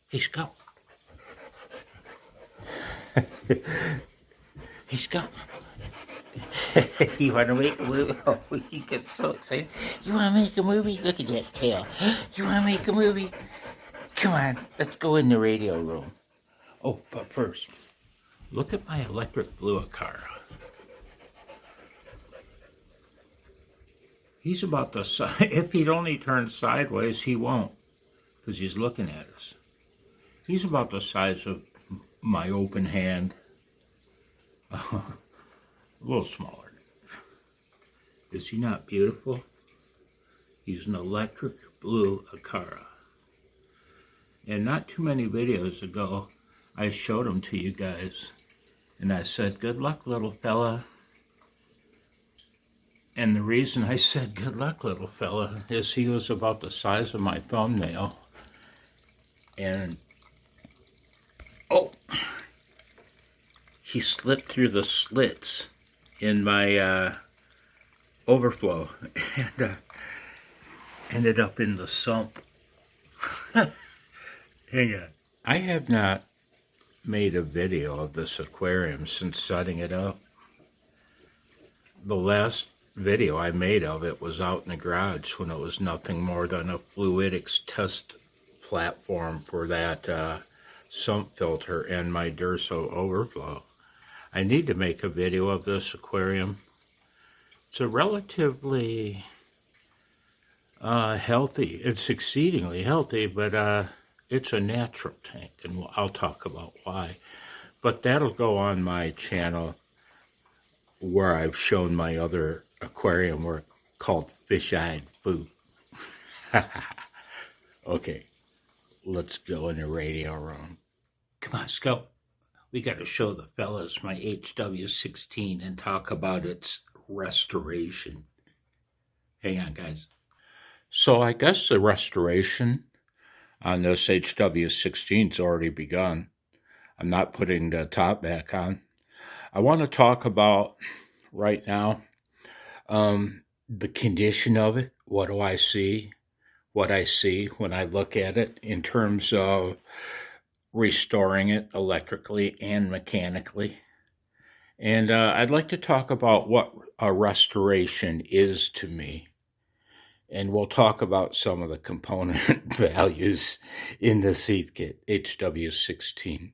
Hey, Scout. Hey, Scout. You want to make a movie? Oh, he gets so excited. You want to make a movie? Look at that tail. You want to make a movie? Come on, let's go in the radio room. Oh, but first, look at my electric blue Aquarium. He's about the size. If he'd only turn sideways, he won't, because he's looking at us. He's about the size of my open hand. A little smaller. Is he not beautiful? He's an electric blue Aquarium. And not too many videos ago, I showed him to you guys. And I said, good luck, little fella. And the reason I said good luck, little fella, is he was about the size of my thumbnail. And, oh, he slipped through the slits in my overflow and ended up in the sump. Hang on. I have not made a video of this aquarium since setting it up. The last video I made of it was out in the garage when it was nothing more than a fluidics test platform for that sump filter and my Durso overflow. I need to make a video of this aquarium. It's a relatively healthy, it's exceedingly healthy, but it's a natural tank, and I'll talk about why. But that'll go on my channel where I've shown my other aquarium work called Fish-Eyed Food. Okay, let's go in the radio room. Come on, Scout. We got to show the fellas my HW-16 and talk about its restoration. Hang on, guys. So I guess the restoration on this HW-16's already begun. I'm not putting the top back on. I want to talk about right now the condition of it. What do I see? What I see when I look at it in terms of restoring it electrically and mechanically. And I'd like to talk about what a restoration is to me. And we'll talk about some of the component values in this Heathkit HW-16.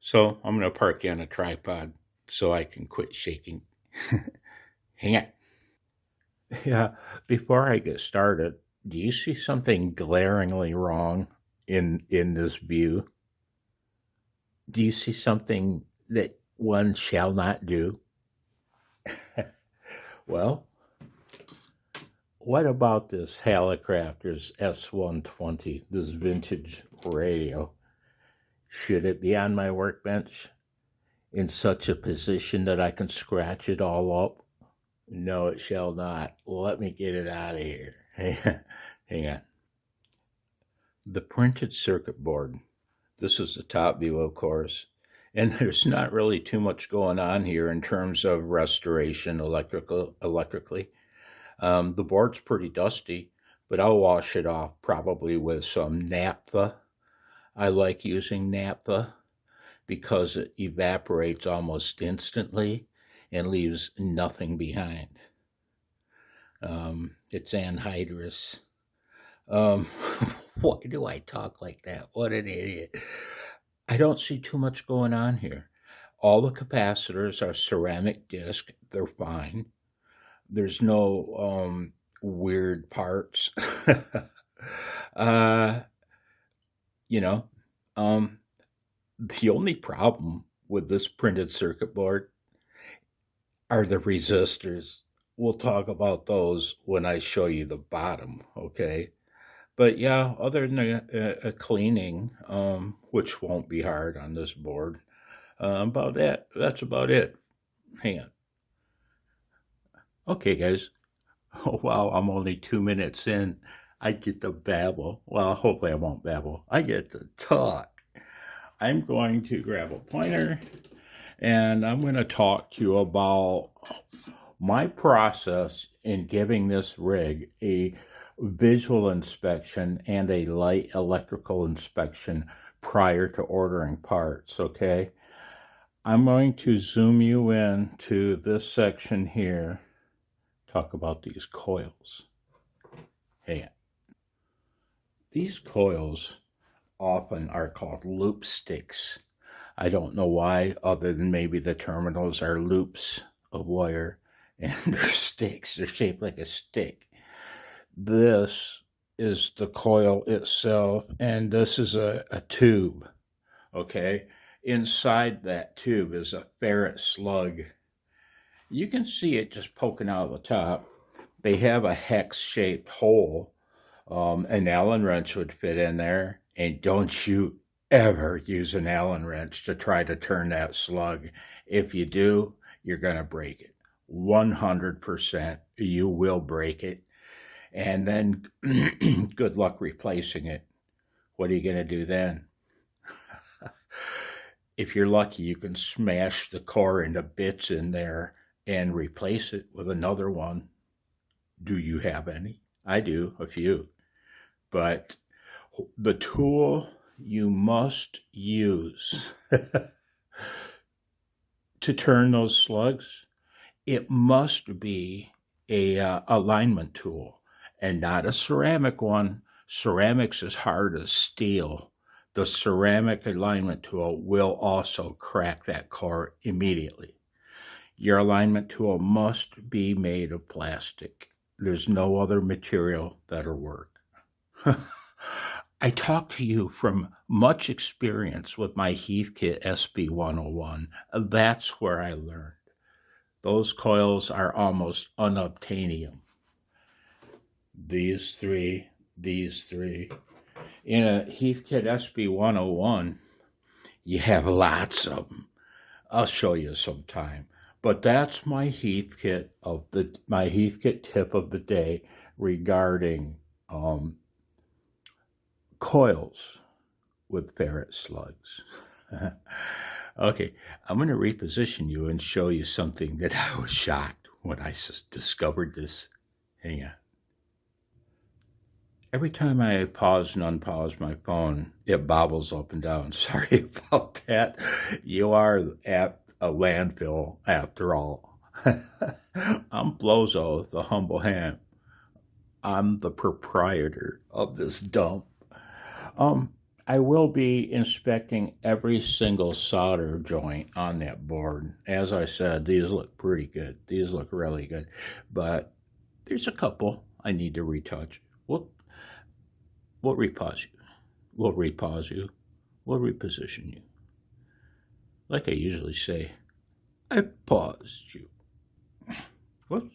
So I'm going to park you on a tripod so I can quit shaking. Hang on. Yeah, before I get started, do you see something glaringly wrong in this view? Do you see something that one shall not do? Well, what about this Hallicrafter's S120, this vintage radio? Should it be on my workbench in such a position that I can scratch it all up? No, it shall not. Let me get it out of here. Hang on. The printed circuit board. This is the top view, of course. And there's not really too much going on here in terms of restoration electrically. The board's pretty dusty, but I'll wash it off probably with some naphtha. I like using naphtha because it evaporates almost instantly and leaves nothing behind. It's anhydrous. Why do I talk like that? What an idiot. I don't see too much going on here. All the capacitors are ceramic disc. They're fine. There's no weird parts. The only problem with this printed circuit board are the resistors. We'll talk about those when I show you the bottom, okay? But yeah, other than a cleaning, which won't be hard on this board, that's about it. Hang on. Okay, guys. Oh, wow, I'm only 2 minutes in. I get to babble. Well, hopefully I won't babble. I get to talk. I'm going to grab a pointer, and I'm going to talk to you about my process in giving this rig a visual inspection and a light electrical inspection prior to ordering parts, okay? I'm going to zoom you in to this section here, talk about these coils. Hey, these coils often are called loop sticks. I don't know why, other than maybe the terminals are loops of wire and they're sticks. They're shaped like a stick. This is the coil itself, and this is a tube, okay? Inside that tube is a ferret slug. You can see it just poking out of the top. They have a hex-shaped hole. An Allen wrench would fit in there, and don't you ever use an Allen wrench to try to turn that slug. If you do, you're going to break it. 100% you will break it. And then good luck replacing it. What are you going to do then? If you're lucky, you can smash the core into bits in there and replace it with another one. Do you have any? I do, a few. But the tool you must use to turn those slugs, it must be a alignment tool and not a ceramic one. Ceramics is hard as steel. The ceramic alignment tool will also crack that core immediately. Your alignment tool must be made of plastic. There's no other material that'll work. I talk to you from much experience with my Heathkit SB101. That's where I learned. Those coils are almost unobtainium. These three. In a Heathkit SB101, you have lots of them. I'll show you sometime. But that's my Heathkit tip of the day regarding coils with ferret slugs. Okay, I'm going to reposition you and show you something that I was shocked when I discovered this. Hang on. Every time I pause and unpause my phone, it bobbles up and down. Sorry about that. You are at a landfill after all. I'm Blozo, the humble ham. I'm the proprietor of this dump. I will be inspecting every single solder joint on that board. As I said, these look pretty good. These look really good. But there's a couple I need to retouch. We'll repause you. We'll repause you. We'll reposition you. Like I usually say, I paused you. Whoops.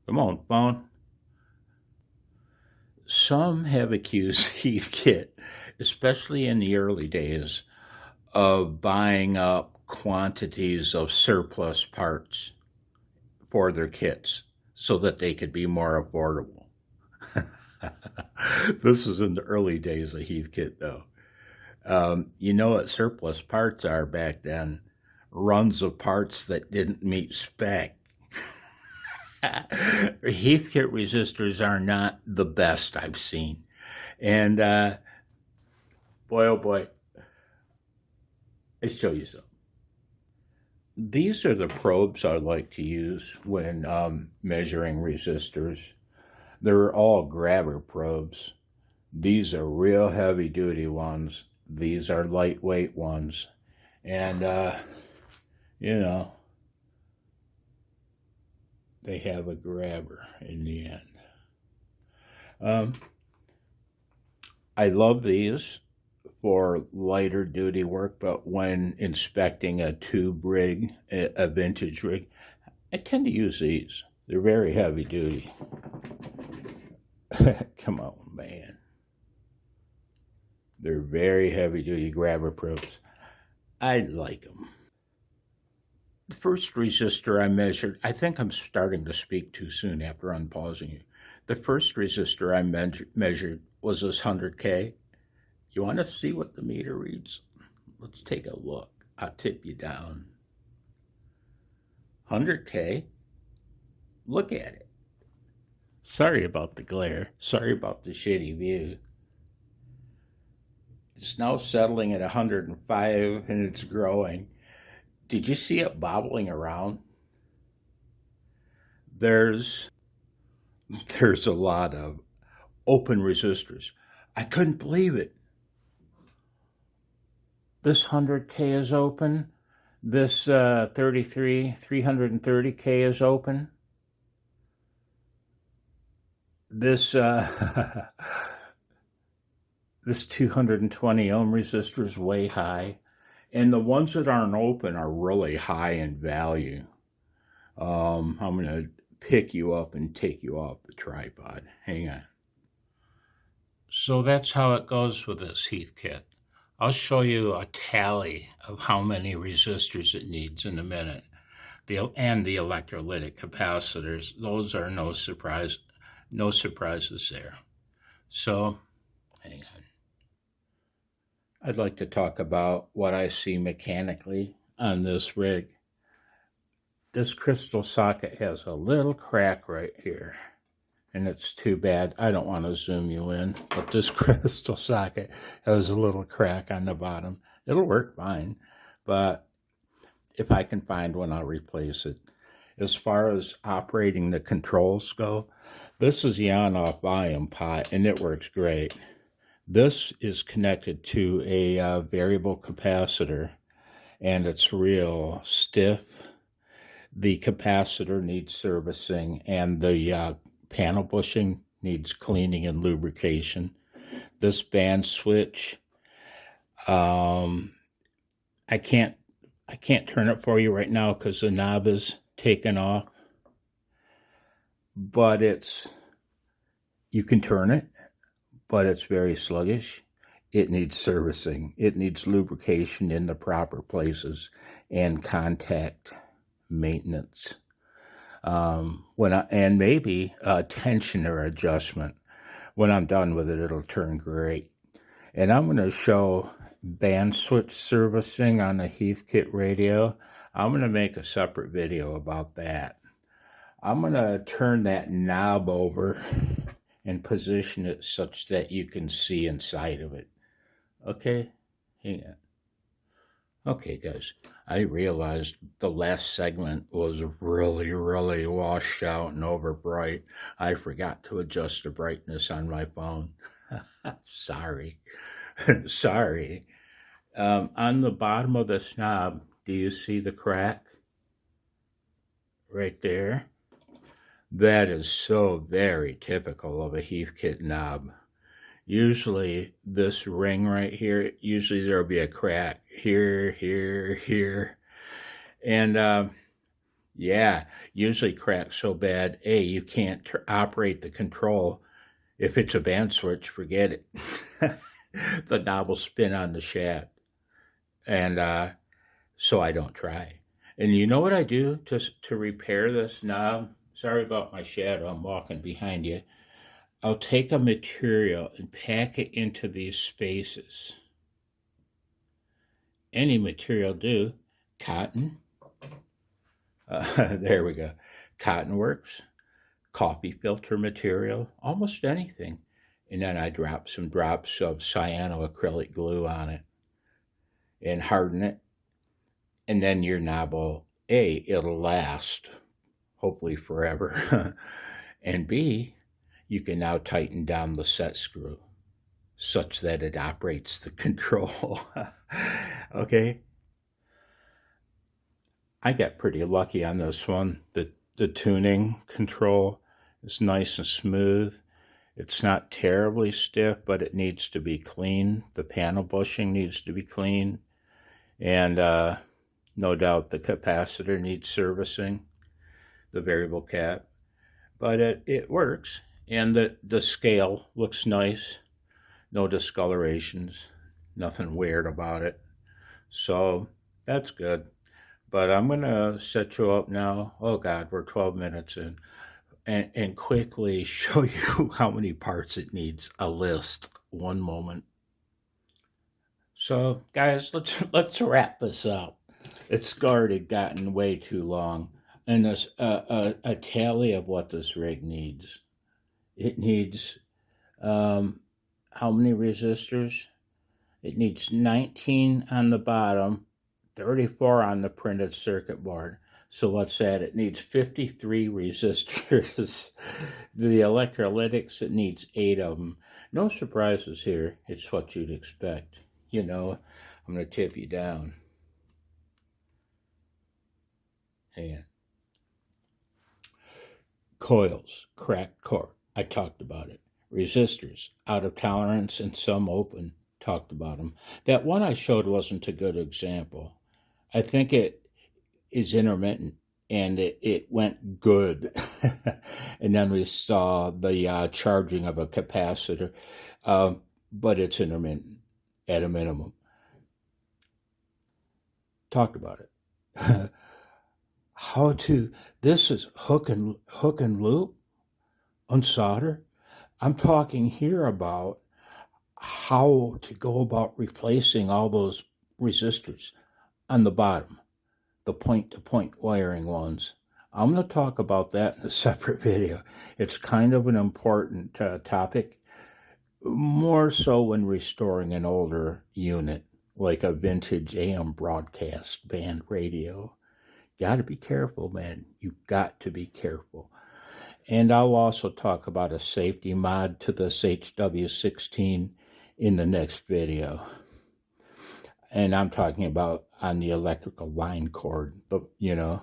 Come on, phone. Some have accused Heathkit, especially in the early days, of buying up quantities of surplus parts for their kits so that they could be more affordable. This is in the early days of Heathkit, though. You know what surplus parts are back then? Runs of parts that didn't meet spec. Heathkit resistors are not the best I've seen. And boy, oh boy, let's show you some. These are the probes I like to use when measuring resistors. They're all grabber probes. These are real heavy duty ones. These are lightweight ones. And, they have a grabber in the end. I love these for lighter duty work, but when inspecting a tube rig, a vintage rig, I tend to use these. They're very heavy duty. Come on, man. They're very heavy duty grabber probes. I like them. The first resistor I measured, I think I'm starting to speak too soon after unpausing you. The first resistor I measured was this 100K. You want to see what the meter reads? Let's take a look. I'll tip you down. 100K. Look at it. Sorry about the glare. Sorry about the shitty view. It's now settling at 105 and it's growing. Did you see it bobbling around? There's a lot of open resistors. I couldn't believe it. This 100K is open. This 330K is open. This this 220 ohm resistor is way high, and the ones that aren't open are really high in value. I'm going to pick you up and take you off the tripod. Hang on. So that's how it goes with this Heathkit. I'll show you a tally of how many resistors it needs in a minute. And the electrolytic capacitors, those are no surprises there. So, hang on. I'd like to talk about what I see mechanically on this rig. This crystal socket has a little crack right here, and it's too bad. I don't want to zoom you in, but this crystal socket has a little crack on the bottom. It'll work fine, but if I can find one, I'll replace it. As far as operating the controls go, this is the on-off volume pot, and it works great. This is connected to a variable capacitor, and it's real stiff. The capacitor needs servicing, and the panel bushing needs cleaning and lubrication. This band switch, I can't turn it for you right now because the knob is taken off, but you can turn it, but it's very sluggish. It needs servicing. It needs lubrication in the proper places and contact maintenance. And maybe a tensioner adjustment. When I'm done with it, it'll turn great. And I'm going to show band switch servicing on the Heathkit radio. I'm going to make a separate video about that. I'm going to turn that knob over and position it such that you can see inside of it. Okay? Hang on. Okay, guys, I realized the last segment was really, really washed out and over bright. I forgot to adjust the brightness on my phone. Sorry. Sorry. On the bottom of this knob, do you see the crack? Right there. That is so very typical of a Heathkit knob. Usually this ring right here, usually there'll be a crack here, here, here. And yeah, usually cracks so bad, you can't operate the control. If it's a band switch, forget it. The knob will spin on the shaft. And so I don't try. And you know what I do to repair this knob? Sorry about my shadow, I'm walking behind you. I'll take a material and pack it into these spaces. Any material do. Cotton. There we go. Cotton works. Coffee filter material. Almost anything. And then I drop some drops of cyanoacrylic glue on it and harden it. And then your knob will, A, it'll last, hopefully forever. And B, you can now tighten down the set screw such that it operates the control. Okay? I got pretty lucky on this one. The tuning control is nice and smooth. It's not terribly stiff, but it needs to be clean. The panel bushing needs to be clean. And no doubt the capacitor needs servicing, the variable cap. But it works. And the scale looks nice. No discolorations. Nothing weird about it. So that's good. But I'm going to set you up now. Oh, God, we're 12 minutes in. And quickly show you how many parts it needs. A list. One moment. So, guys, let's wrap this up. It's already gotten way too long. And there's a tally of what this rig needs. It needs how many resistors? It needs 19 on the bottom, 34 on the printed circuit board. So what's that? It needs 53 resistors. The electrolytics, it needs 8 of them. No surprises here. It's what you'd expect. You know, I'm going to tip you down. And coils, cracked core. I talked about it. Resistors, out of tolerance and some open. Talked about them. That one I showed wasn't a good example. I think it is intermittent, and it went good. And then we saw the charging of a capacitor, but it's intermittent at a minimum. Talked about it. This is hook and loop, unsolder. I'm talking here about how to go about replacing all those resistors on the bottom, the point-to-point wiring ones. I'm going to talk about that in a separate video. It's kind of an important topic, more so when restoring an older unit, like a vintage AM broadcast band radio. Got to be careful, man. You got to be careful. And I'll also talk about a safety mod to this HW-16 in the next video. And I'm talking about on the electrical line cord, but you know,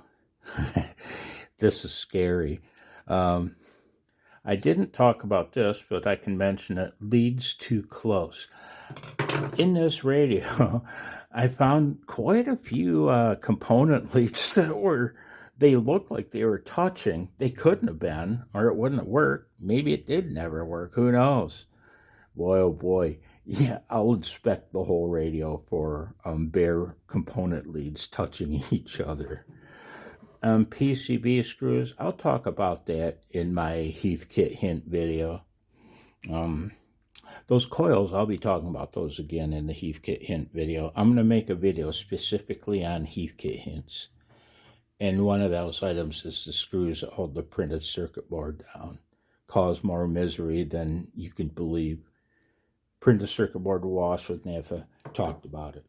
this is scary. I didn't talk about this, but I can mention it. Leads too close. In this radio, I found quite a few component leads that they looked like they were touching. They couldn't have been, or it wouldn't have worked. Maybe it did never work. Who knows? Boy, oh boy. Yeah, I'll inspect the whole radio for bare component leads touching each other. PCB screws, I'll talk about that in my Heathkit hint video. Those coils, I'll be talking about those again in the Heathkit hint video. I'm going to make a video specifically on Heathkit hints. And one of those items is the screws that hold the printed circuit board down. Cause more misery than you can believe. Printed circuit board wash with naphtha. Talked about it.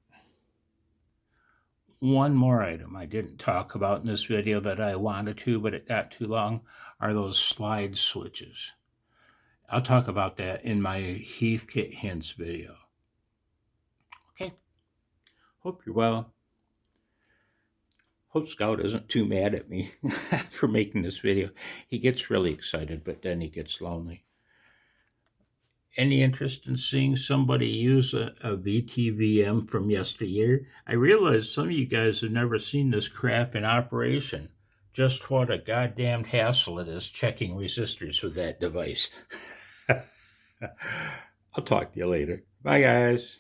One more item I didn't talk about in this video that I wanted to, but it got too long, are those slide switches. I'll talk about that in my Heathkit hints video. Okay. Hope you're well. Hope Scout isn't too mad at me for making this video. He gets really excited, but then he gets lonely. Any interest in seeing somebody use a VTVM from yesteryear? I realize some of you guys have never seen this crap in operation. Just what a goddamn hassle it is checking resistors with that device. I'll talk to you later. Bye, guys.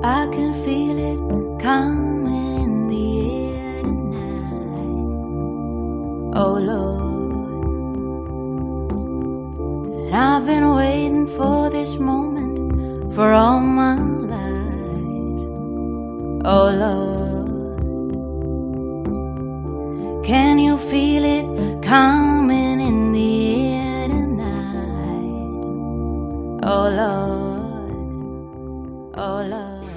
I can feel it coming in the air tonight. Oh, Lord. And I've been waiting for this moment for all my life. Oh, Lord. Can you feel it coming in the air tonight? Oh, Lord. Oh, Lord.